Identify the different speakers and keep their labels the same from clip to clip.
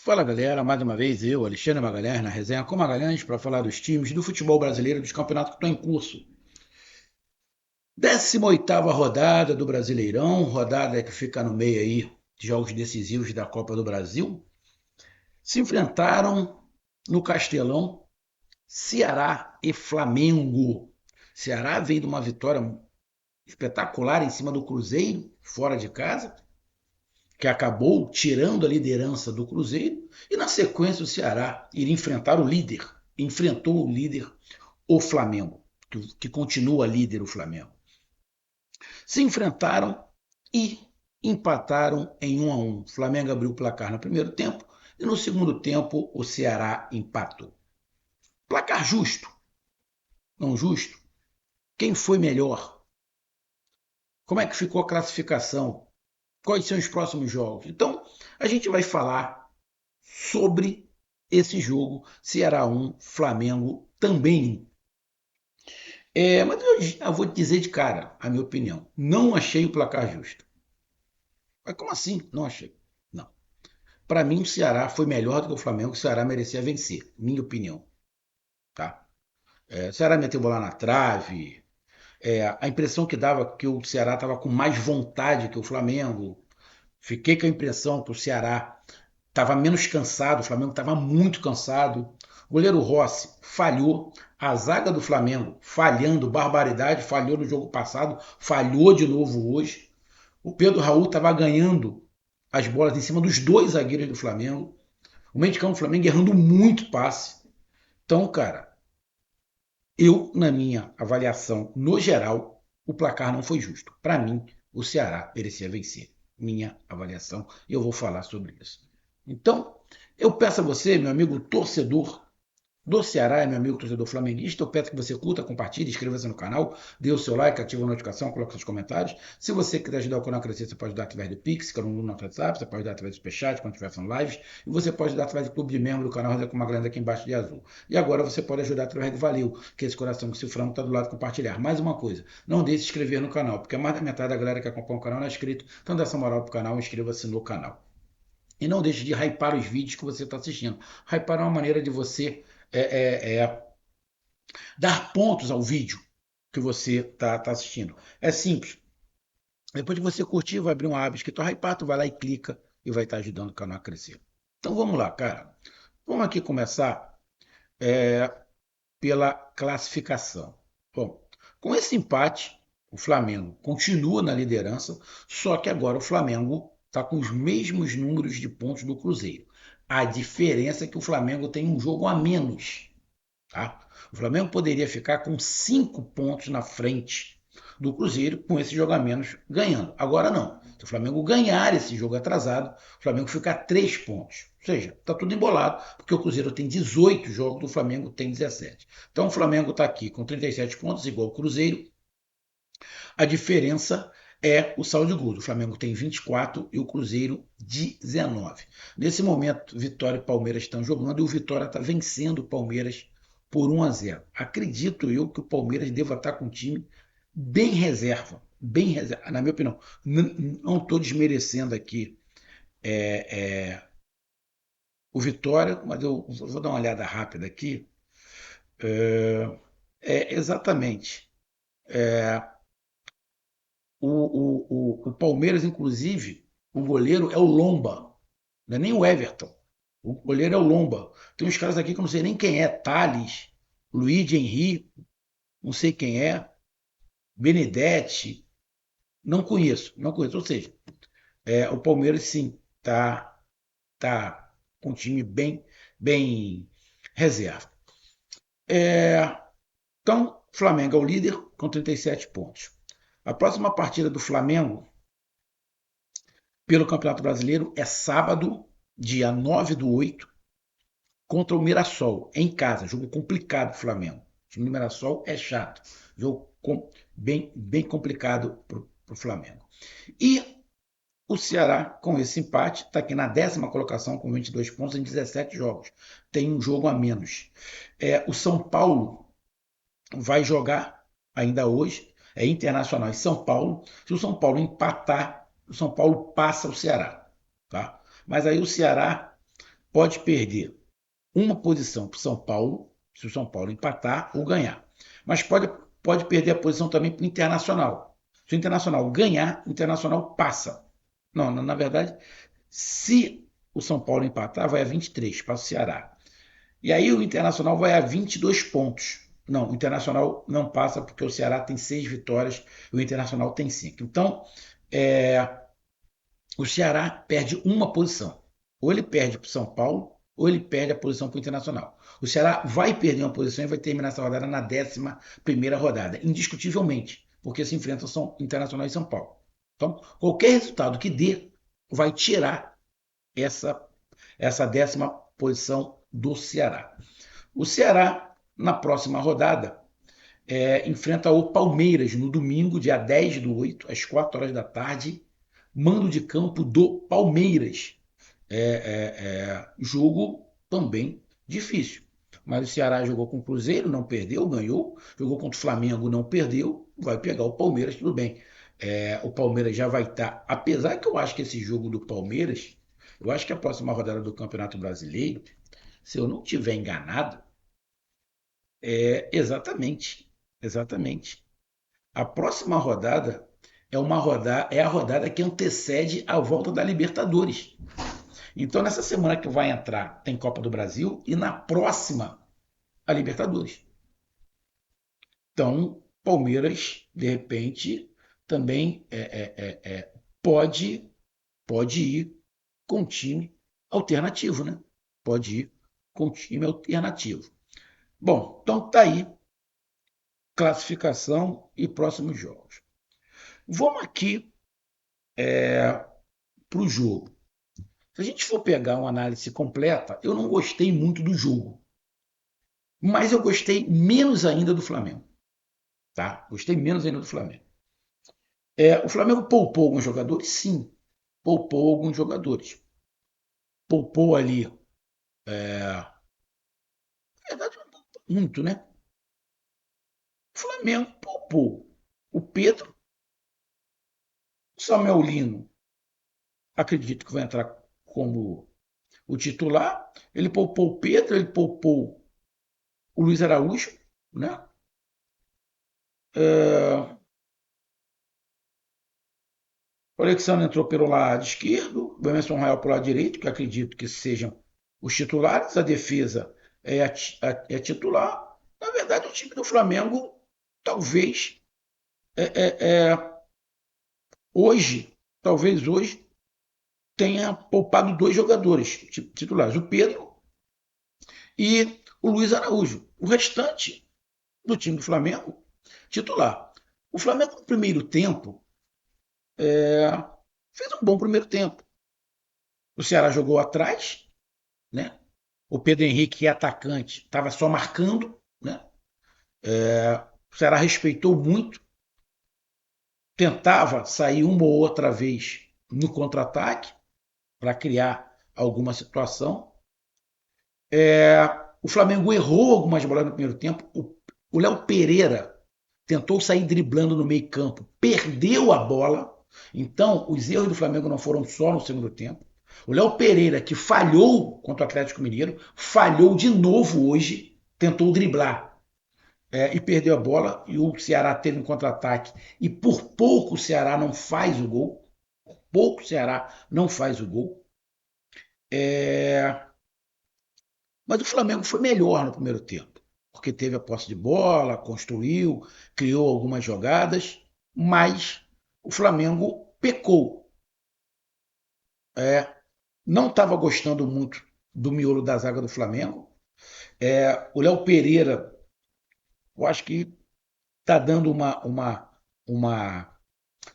Speaker 1: Fala galera, mais uma vez eu, Alexandre Magalhães, na resenha com Magalhães para falar dos times do futebol brasileiro dos campeonatos que estão em curso. 18ª rodada do Brasileirão, rodada que fica no meio aí de jogos decisivos da Copa do Brasil. Se enfrentaram no Castelão Ceará e Flamengo. Ceará veio de uma vitória espetacular em cima do Cruzeiro, fora de casa, que acabou tirando a liderança do Cruzeiro, e na sequência o Ceará iria enfrentar o líder, enfrentou o líder, o Flamengo, que continua líder o Flamengo. Se enfrentaram e empataram em 1-1. O Flamengo abriu o placar no primeiro tempo e no segundo tempo o Ceará empatou. Placar justo, não justo? Quem foi melhor? Como é que ficou a classificação? Quais são os próximos jogos? Então, a gente vai falar sobre esse jogo, Ceará 1, Flamengo também 1. Mas eu vou dizer de cara, a minha opinião. Não achei o placar justo. Mas como assim? Não achei. Não. Para mim, o Ceará foi melhor do que o Flamengo. O Ceará merecia vencer, minha opinião. Tá? O Ceará meteu bola na trave. A impressão que dava que o Ceará estava com mais vontade que o Flamengo. Fiquei com a impressão que o Ceará estava menos cansado, o Flamengo estava muito cansado. O goleiro Rossi falhou. A zaga do Flamengo falhando, barbaridade, falhou no jogo passado, falhou de novo hoje. O Pedro Raul estava ganhando as bolas em cima dos dois zagueiros do Flamengo. O meio de campo do Flamengo errando muito passe. Então, cara, eu, na minha avaliação, no geral, o placar não foi justo. Para mim, o Ceará merecia vencer. Minha avaliação, e eu vou falar sobre isso. Então, eu peço a você, meu amigo torcedor do Ceará, é meu amigo torcedor flamenguista, eu peço que você curta, compartilhe, inscreva-se no canal, dê o seu like, ative a notificação, coloque seus comentários. Se você quiser ajudar o canal a crescer, você pode ajudar através do Pix, que é no nosso WhatsApp, você pode ajudar através do Superchat, quando estiver fazendo lives, e você pode ajudar através do clube de membro do canal, com uma grande aqui embaixo de azul. E agora você pode ajudar através do Valeu, que é esse coração que cifrando está do lado de compartilhar. Mais uma coisa, não deixe de se inscrever no canal, porque mais da metade da galera que acompanha o canal não é inscrito, então dá essa moral pro canal, inscreva-se no canal. E não deixe de hypar os vídeos que você está assistindo. Hypar é uma maneira de você dar pontos ao vídeo que você está assistindo. É simples. Depois que você curtir, vai abrir um aba escrito Hypar, tu vai lá e clica e vai estar ajudando o canal a crescer. Então vamos lá, cara. Vamos aqui começar é, pela classificação. Bom, com esse empate, o Flamengo continua na liderança, só que agora o Flamengo está com os mesmos números de pontos do Cruzeiro. A diferença é que o Flamengo tem um jogo a menos. Tá? O Flamengo poderia ficar com 5 pontos na frente do Cruzeiro com esse jogo a menos ganhando. Agora não. Se o Flamengo ganhar esse jogo atrasado, o Flamengo fica a 3 pontos. Ou seja, está tudo embolado, porque o Cruzeiro tem 18 jogos, o Flamengo tem 17. Então o Flamengo está aqui com 37 pontos, igual o Cruzeiro. A diferença é o saldo de gols. O Flamengo tem 24 e o Cruzeiro 19. Nesse momento, Vitória e Palmeiras estão jogando e o Vitória está vencendo o Palmeiras por 1-0. Acredito eu que o Palmeiras deva estar com um time bem reserva. Bem reserva, na minha opinião. Não estou desmerecendo aqui o Vitória, mas eu vou dar uma olhada rápida aqui. Exatamente. O Palmeiras, inclusive, o goleiro é o Lomba, não é nem o Everton. O goleiro é o Lomba. Tem uns caras aqui que eu não sei nem quem é: Thales, Luiz Henrique, não sei quem é, Benedetti, não conheço, não conheço. Ou seja, o Palmeiras sim tá com um time bem reserva. Então, o Flamengo é o líder com 37 pontos. A próxima partida do Flamengo pelo Campeonato Brasileiro é sábado, dia 9/8, contra o Mirassol, em casa. Jogo complicado para o Flamengo. O time do Mirassol é chato. Jogo bem complicado para o Flamengo. E o Ceará, com esse empate, está aqui na 10ª colocação com 22 pontos em 17 jogos. Tem um jogo a menos. O São Paulo vai jogar ainda hoje. É Internacional e São Paulo. Se o São Paulo empatar, o São Paulo passa o Ceará. Tá? Mas aí o Ceará pode perder uma posição para o São Paulo, se o São Paulo empatar ou ganhar. Mas pode perder a posição também para o Internacional. Se o Internacional ganhar, o Internacional passa. Não, na verdade, se o São Paulo empatar, vai a 23 para o Ceará. E aí o Internacional vai a 22 pontos. Não, o Internacional não passa porque o Ceará tem 6 vitórias e o Internacional tem 5. Então, é, o Ceará perde uma posição. Ou ele perde para o São Paulo, ou ele perde a posição para o Internacional. O Ceará vai perder uma posição e vai terminar essa rodada na 11ª rodada, indiscutivelmente, porque se enfrentam São Internacional e São Paulo. Então, qualquer resultado que dê vai tirar essa 10ª posição do Ceará. O Ceará, na próxima rodada, enfrenta o Palmeiras no domingo, dia 10/8, às 4 horas da tarde, mando de campo do Palmeiras. Jogo também difícil. Mas o Ceará jogou com o Cruzeiro, não perdeu, ganhou. Jogou contra o Flamengo, não perdeu. Vai pegar o Palmeiras, tudo bem. O Palmeiras já vai estar. Apesar que eu acho que esse jogo do Palmeiras, eu acho que a próxima rodada do Campeonato Brasileiro, se eu não estiver enganado, exatamente. Exatamente. A próxima rodada é a rodada que antecede a volta da Libertadores. Então, nessa semana que vai entrar, tem Copa do Brasil e na próxima, a Libertadores. Então, Palmeiras, de repente, também pode, pode ir com time alternativo, né? Pode ir com time alternativo. Bom, então tá aí classificação e próximos jogos. Vamos aqui para o jogo. Se a gente for pegar uma análise completa, eu não gostei muito do jogo, mas eu gostei menos ainda do Flamengo. Tá? Gostei menos ainda do Flamengo. O Flamengo poupou alguns jogadores? Sim, poupou alguns jogadores. Poupou ali, na verdade, não poupou muito, né? O Flamengo poupou o Pedro, o Samuel Lino, acredito que vai entrar como o titular. Ele poupou o Pedro, ele poupou o Luiz Araújo, né? É, o Alexandre entrou pelo lado esquerdo, o Emerson Royal pelo lado direito, que acredito que sejam os titulares. A defesa é titular. Na verdade, o time do Flamengo, talvez, talvez hoje, tenha poupado dois jogadores titulares, o Pedro e o Luiz Araújo. O restante do time do Flamengo, titular. O Flamengo, no primeiro tempo, fez um bom primeiro tempo. O Ceará jogou atrás, né? O Pedro Henrique, que é atacante, estava só marcando, né? O Ceará respeitou muito, tentava sair uma ou outra vez no contra-ataque para criar alguma situação. O Flamengo errou algumas bolas no primeiro tempo. O Léo Pereira tentou sair driblando no meio campo, perdeu a bola. Então, os erros do Flamengo não foram só no segundo tempo. O Léo Pereira, que falhou contra o Atlético Mineiro, falhou de novo hoje, tentou driblar e perdeu a bola. E o Ceará teve um contra-ataque. E por pouco o Ceará não faz o gol. Por pouco o Ceará não faz o gol. Mas o Flamengo foi melhor no primeiro tempo, porque teve a posse de bola, construiu, criou algumas jogadas, mas o Flamengo pecou. Não estava gostando muito do miolo da zaga do Flamengo. O Léo Pereira, eu acho que está dando uma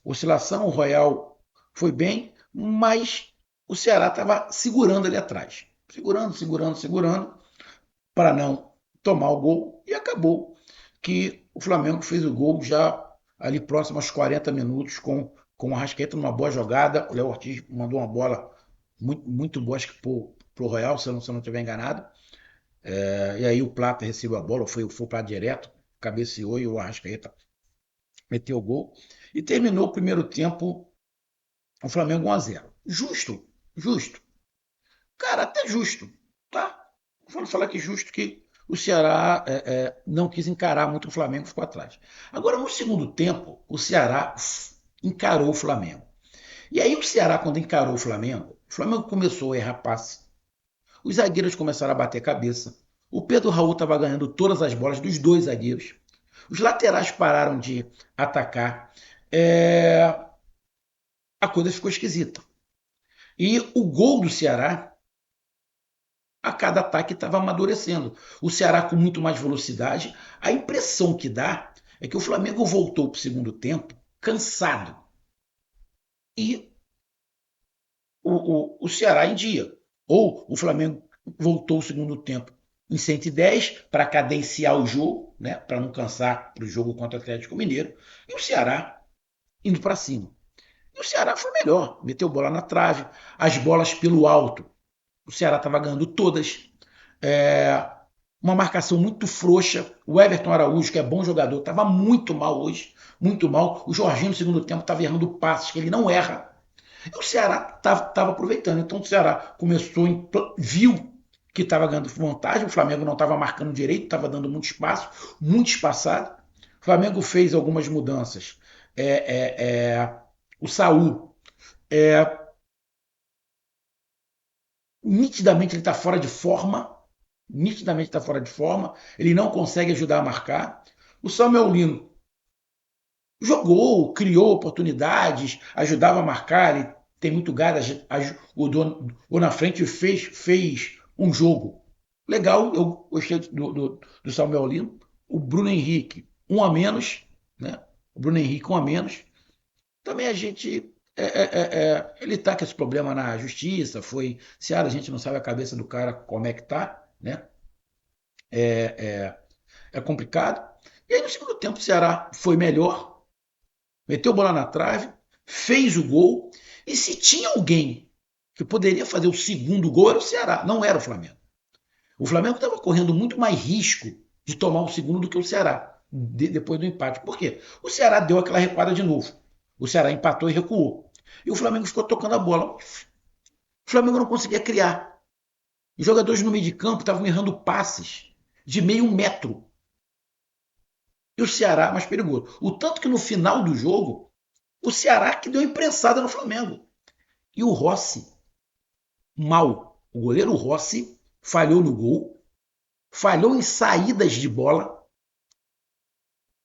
Speaker 1: oscilação. O Royal foi bem, mas o Ceará estava segurando ali atrás. Segurando, para não tomar o gol, e acabou que o Flamengo fez o gol já ali próximo aos 40 minutos com o Arrascaeta numa boa jogada. O Léo Ortiz mandou uma bola muito boa, acho que pro Royal, se eu não estiver enganado. E aí o Plata recebeu a bola, foi o Plata direto, cabeceou e o Arrascaeta meteu o gol. E terminou o primeiro tempo o Flamengo 1-0. Justo, justo. Cara, até justo, tá? Vamos falar que justo que o Ceará não quis encarar muito o Flamengo, ficou atrás. Agora, no segundo tempo, o Ceará encarou o Flamengo. E aí o Ceará, quando encarou o Flamengo começou a errar passe. Os zagueiros começaram a bater cabeça. O Pedro Raul estava ganhando todas as bolas dos dois zagueiros. Os laterais pararam de atacar. A coisa ficou esquisita. E o gol do Ceará, a cada ataque, estava amadurecendo. O Ceará com muito mais velocidade. A impressão que dá é que o Flamengo voltou para o segundo tempo cansado. E o Ceará em dia. Ou o Flamengo voltou o segundo tempo em 110 para cadenciar o jogo, né, para não cansar para o jogo contra o Atlético Mineiro, e o Ceará indo para cima. E o Ceará foi melhor, meteu bola na trave, as bolas pelo alto. O Ceará estava ganhando todas. É, uma marcação muito frouxa. O Everton Araújo, que é bom jogador, estava muito mal hoje. Muito mal. O Jorginho, no segundo tempo, estava errando passes que ele não erra. E o Ceará estava aproveitando. Então o Ceará começou, viu que estava ganhando vantagem, o Flamengo não estava marcando direito, estava dando muito espaço, muito espaçado. O Flamengo fez algumas mudanças. O Saul, nitidamente ele está fora de forma, nitidamente está fora de forma, ele não consegue ajudar a marcar. O Samuel Lino jogou, criou oportunidades, ajudava a marcar, ele tem muito gás, o na frente fez um jogo legal, eu gostei do Samuel Lino. O Bruno Henrique, um a menos, né? O Bruno Henrique, um a menos. Também a gente. Ele tá com esse problema na justiça, foi. Se a gente não sabe a cabeça do cara como é que tá, né? É complicado. E aí no segundo tempo o Ceará foi melhor, meteu bola na trave, fez o gol. E se tinha alguém que poderia fazer o segundo gol, era o Ceará, não era o Flamengo. O Flamengo estava correndo muito mais risco de tomar o segundo do que o Ceará, depois do empate. Por quê? O Ceará deu aquela recuada de novo. O Ceará empatou e recuou. E o Flamengo ficou tocando a bola. O Flamengo não conseguia criar. Os jogadores no meio de campo estavam errando passes de meio metro. E o Ceará mais perigoso. O tanto que no final do jogo, o Ceará que deu imprensada no Flamengo. E o Rossi, mal. O goleiro Rossi falhou no gol, falhou em saídas de bola,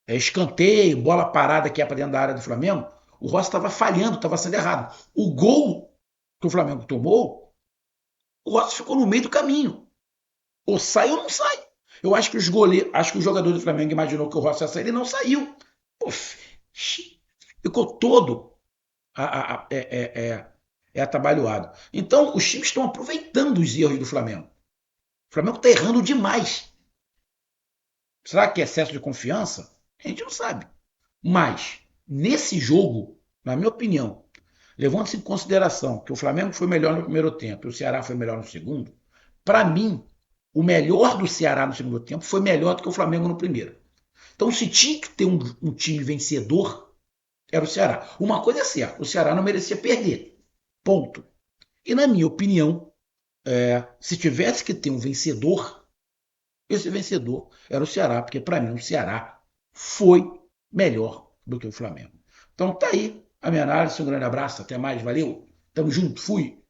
Speaker 1: escanteio, bola parada que é para dentro da área do Flamengo. O Rossi estava falhando, estava sendo errado. O gol que o Flamengo tomou, o Rossi ficou no meio do caminho. Ou sai ou não sai. Eu acho que acho que o jogador do Flamengo imaginou que o Rossi ia sair, ele não saiu. Pô, ficou todo atabalhoado. Então, os times estão aproveitando os erros do Flamengo. O Flamengo está errando demais. Será que é excesso de confiança? A gente não sabe. Mas, nesse jogo, na minha opinião, levando-se em consideração que o Flamengo foi melhor no primeiro tempo e o Ceará foi melhor no segundo, para mim, o melhor do Ceará no segundo tempo foi melhor do que o Flamengo no primeiro. Então, se tinha que ter um time vencedor, era o Ceará. Uma coisa é certa, o Ceará não merecia perder. Ponto. E, na minha opinião, se tivesse que ter um vencedor, esse vencedor era o Ceará, porque para mim o Ceará foi melhor do que o Flamengo. Então tá aí a minha análise, um grande abraço, até mais, valeu, tamo junto, fui.